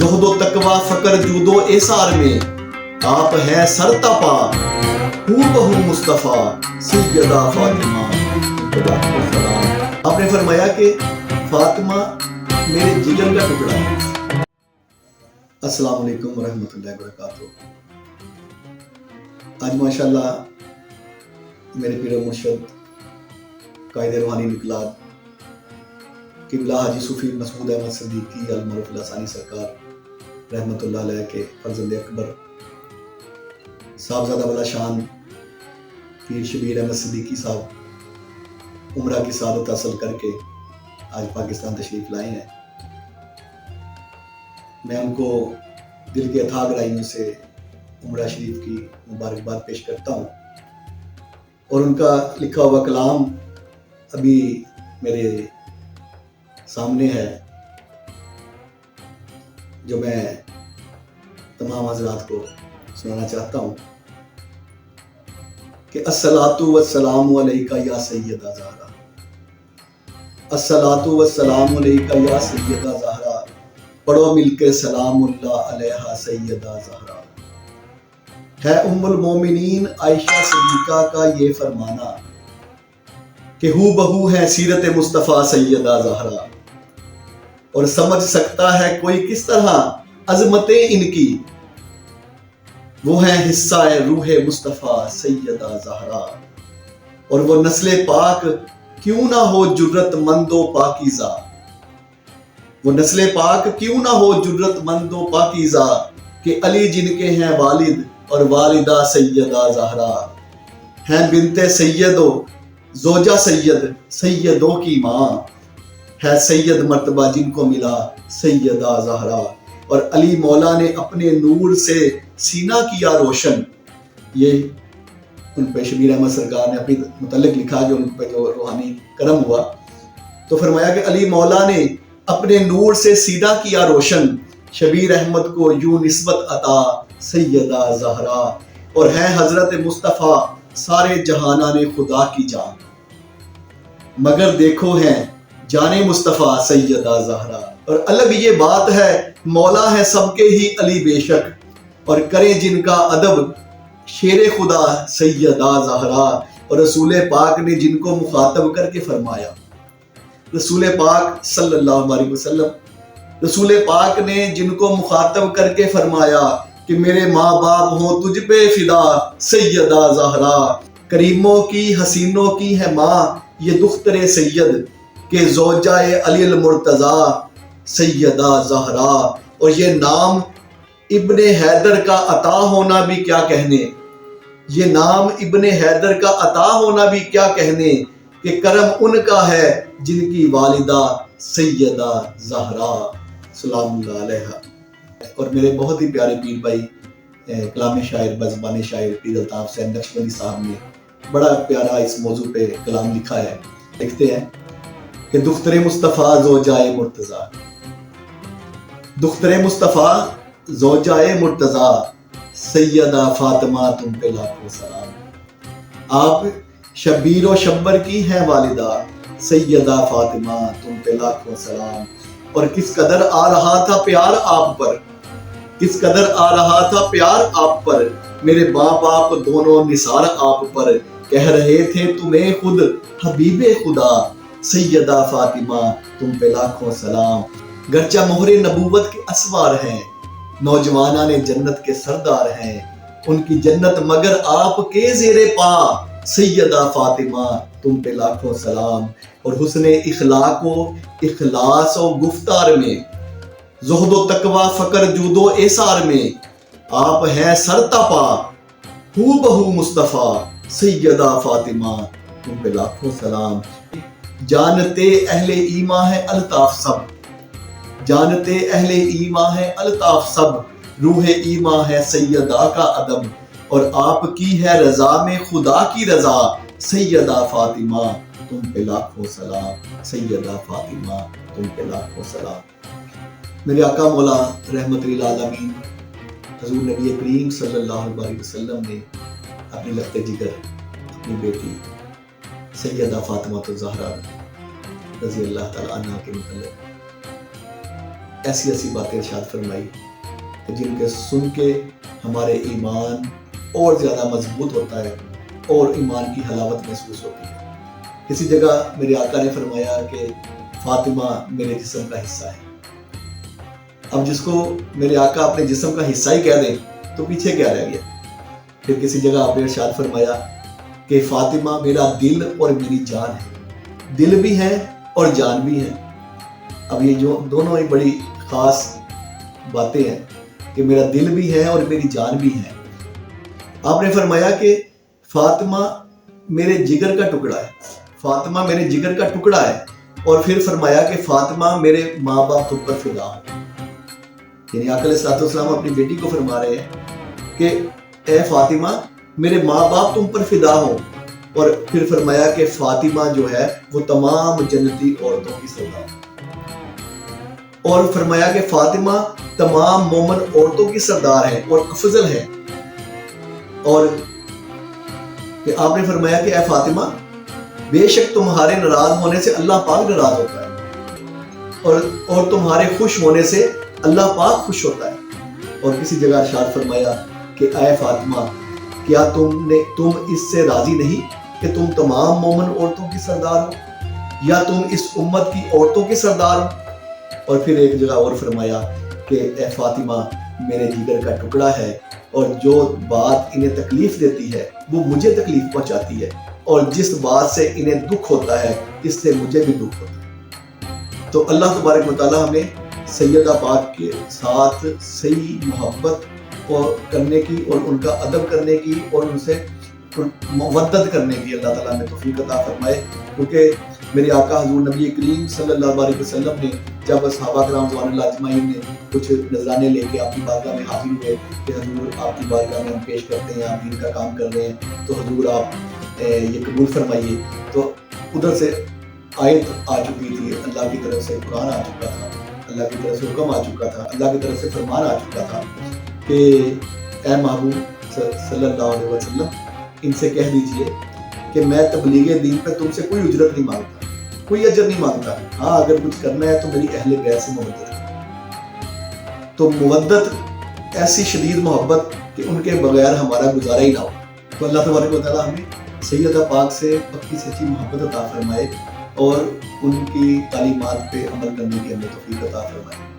زہد و تقوی فقر جود و ایثار میں آپ ہیں سرتاپا، ہو بہو مصطفیٰ سیدہ فاطمہ۔ آپ نے فرمایا کہ فاطمہ میرے جگر کا ٹکڑا ہے۔ السلام علیکم ورحمۃ اللہ وبرکاتہ۔ آج ماشاءاللہ میرے پیر و مرشد قائد روحانی انقلاب قبلہ حاجی صوفی مسعود احمد صدیقی المعروف لسانی سرکار رحمۃ اللہ علیہ کے فرزند اکبر صاحبزادہ والا شان پیر شبیر احمد صدیقی صاحب عمرہ کی سعادت حاصل کر کے آج پاکستان تشریف لائے ہیں۔ میں ان کو دل کے اتھاہ گہرائیوں سے عمرہ شریف کی مبارکباد پیش کرتا ہوں، اور ان کا لکھا ہوا کلام ابھی میرے سامنے ہے جو میں تمام حضرات کو سنانا چاہتا ہوں کہ الصلاۃ والسلام علیکہ یا سیدہ زہرا، الصلاۃ والسلام علیکہ یا سیدہ زہرا، پڑھو مل کے سلام اللہ علیہ سیدہ زہرا۔ ہے ام المومنین عائشہ صدیقہ کا یہ فرمانا کہ ہو بہو ہے سیرت مصطفیٰ سیدہ زہرا، اور سمجھ سکتا ہے کوئی کس طرح عظمتیں ان کی، وہ ہیں حصہ روح مصطفیٰ سیدہ زہرا، اور وہ نسل پاک کیوں نہ ہو جرت مند و پاکیزہ، وہ نسل پاک کیوں نہ ہو جرت مند و پاکیزہ، کہ علی جن کے ہیں والد اور والدہ سیدہ زہرا، ہیں بنت سید و زوجہ سید، سیدوں کی ماں، ہے سید مرتبہ جن کو ملا سیدہ زہرا، اور علی مولا نے اپنے نور سے سینہ کیا روشن۔ یہ ان پہ شبیر احمد سرکار نے اپنی متعلق لکھا جو ان پہ جو روحانی کرم ہوا، تو فرمایا کہ علی مولا نے اپنے نور سے سینہ کیا روشن، شبیر احمد کو یوں نسبت عطا سیدہ زہرا، اور ہے حضرت مصطفیٰ سارے جہانان خدا کی جان، مگر دیکھو ہیں جان مصطفیٰ سیدہ زہرا۔ اور الگ یہ بات ہے مولا ہے سب کے ہی علی بے شک، اور کریں جن کا ادب شیر خدا سیدہ زہرا، اور رسول پاک نے جن کو مخاطب کر کے فرمایا، رسول پاک صلی اللہ علیہ وسلم، رسول پاک نے جن کو مخاطب کر کے فرمایا کہ میرے ماں باپ ہوں تجھ پہ فدا سیدہ زہرا، کریموں کی حسینوں کی ہے ماں یہ دختر سید، کہ زوجہ علی المرتضیٰ سیدہ زہرا، اور یہ نام ابن حیدر کا عطا ہونا بھی کیا کہنے، یہ نام ابن حیدر کا عطا ہونا بھی کیا کہنے، کہ کرم ان کا ہے جن کی والدہ سیدہ زہرا سلام اللہ علیہ۔ اور میرے بہت ہی پیارے پیر بھائی کلام شاعر بزبان شاعر پیر الطاف حسین نقشبندی صاحب نے بڑا پیارا اس موضوع پہ کلام لکھا ہے۔ لکھتے ہیں کہ دختر مصطفیٰ زوجہ مرتضیٰ، دختر مصطفیٰ زوجہ مرتضیٰ سیدہ فاطمہ تم پہ لاکھوں سلام، آپ شبیر و شبر کی ہیں والدہ سیدہ فاطمہ تم پہ لاکھوں سلام، اور کس قدر آ رہا تھا پیار آپ پر، کس قدر آ رہا تھا پیار آپ پر، میرے باں باپ دونوں نثار آپ پر، کہہ رہے تھے تمہیں خود حبیب خدا سیدہ فاطمہ تم پہ لاکھوں سلام، گرچہ مہر نبوت کے اسوار ہیں، نوجوانان جنت کے سردار ہیں، ان کی جنت مگر آپ کے زیر پا سیدہ فاطمہ تم پہ لاکھوں سلام، اور حسن اخلاق و اخلاص و گفتار میں، زہد و تقوی فقر جود و ایثار میں آپ ہیں سرتاپا، ہو بہو مصطفیٰ سیدہ فاطمہ تم پہ لاکھوں سلام۔ جانتے اہل ایمان ہے الطاف سب، جانتے اہل ایمان ہے الطاف سب، روح ایمان ہے سیدہ کا ادب، اور آپ کی ہے رضا میں خدا کی رضا سیدہ فاطمہ تم پہ لاکھوں سلام، سیدہ فاطمہ تم پہ لاکھوں سلام۔ میرے آقا مولا رحمت للعالمین حضور نبی کریم صلی اللہ علیہ وسلم نے اپنی لخت جگر اپنی بیٹی سیدہ فاطمہ الزہرا رضی اللہ تعالیٰ عنہ کے متعلق ایسی ایسی باتیں ارشاد فرمائی کہ جن کے سن کے ہمارے ایمان اور زیادہ مضبوط ہوتا ہے اور ایمان کی حلاوت محسوس ہوتی ہے۔ کسی جگہ میرے آقا نے فرمایا کہ فاطمہ میرے جسم کا حصہ ہے۔ اب جس کو میرے آقا اپنے جسم کا حصہ ہی کہہ دیں تو پیچھے کیا رہ گیا؟ پھر کسی جگہ آپ نے ارشاد فرمایا کہ فاطمہ میرا دل اور میری جان ہے، دل بھی ہے اور جان بھی ہے۔ اب یہ جو دونوں ہی بڑی خاص باتیں ہیں کہ میرا دل بھی ہے اور میری جان بھی ہے۔ آپ نے فرمایا کہ فاطمہ میرے جگر کا ٹکڑا ہے، فاطمہ میرے جگر کا ٹکڑا ہے، اور پھر فرمایا کہ فاطمہ میرے ماں باپ تم پر فدا ہوں۔ یعنی آقا علیہ الصلوۃ والسلام اپنی بیٹی کو فرما رہے ہیں کہ اے فاطمہ میرے ماں باپ تم پر فدا ہوں، اور پھر فرمایا کہ فاطمہ جو ہے وہ تمام جنتی عورتوں کی سردار ہے، اور فرمایا کہ فاطمہ تمام مومن عورتوں کی سردار ہے اور افضل ہے، اور کہ آپ نے فرمایا کہ اے فاطمہ بے شک تمہارے ناراض ہونے سے اللہ پاک ناراض ہوتا ہے، اور تمہارے خوش ہونے سے اللہ پاک خوش ہوتا ہے۔ اور کسی جگہ ارشاد فرمایا کہ اے فاطمہ کیا تم اس سے راضی نہیں کہ تم تمام مومن عورتوں کی سردار ہو، یا تم اس امت کی عورتوں کی سردار ہو؟ اور پھر ایک جگہ اور فرمایا کہ اے فاطمہ میرے جگر کا ٹکڑا ہے، اور جو بات انہیں تکلیف دیتی ہے وہ مجھے تکلیف پہنچاتی ہے، اور جس بات سے انہیں دکھ ہوتا ہے اس سے مجھے بھی دکھ ہوتا ہے۔ تو اللہ تبارک و تعالیٰ ہمیں سیدہ پاک کے ساتھ صحیح محبت کرنے کی اور ان کا ادب کرنے کی اور ان سے مودت کرنے کی اللہ تعالیٰ میں توفیق عطا فرمائے، کیونکہ میرے آقا حضور نبی کریم صلی اللہ علیہ وسلم نے جب صحابہ کرام رضوان اللہ اجمعین نے کچھ نذرانے لے کے آپ کی بارگاہ میں حاضر ہوئے کہ حضور آپ کی بارگاہ میں ہم پیش کرتے ہیں، آپ دین کا کام کر رہے ہیں، تو حضور آپ یہ قبول فرمائیے۔ تو ادھر سے آیت آ چکی تھی، اللہ کی طرف سے قرآن آ چکا تھا، اللہ کی طرف سے حکم آ چکا تھا، اللہ کی طرف سے فرمان آ چکا تھا کہ اے محبوب صلی اللہ علیہ وسلم ان سے کہہ دیجئے کہ میں تبلیغ دین پہ تم سے کوئی اجرت نہیں مانگتا، کوئی اجر نہیں مانگتا، ہاں اگر کچھ کرنا ہے تو میری اہل بیت سے مودت ہے۔ تو مودت ایسی شدید محبت کہ ان کے بغیر ہمارا گزارا ہی نہ ہو۔ تو اللہ تبارک و تعالیٰ ہمیں سیدہ پاک سے پکی سچی محبت عطا فرمائے اور ان کی تعلیمات پہ عمل کرنے کی ہمیں توفیق عطا فرمائے۔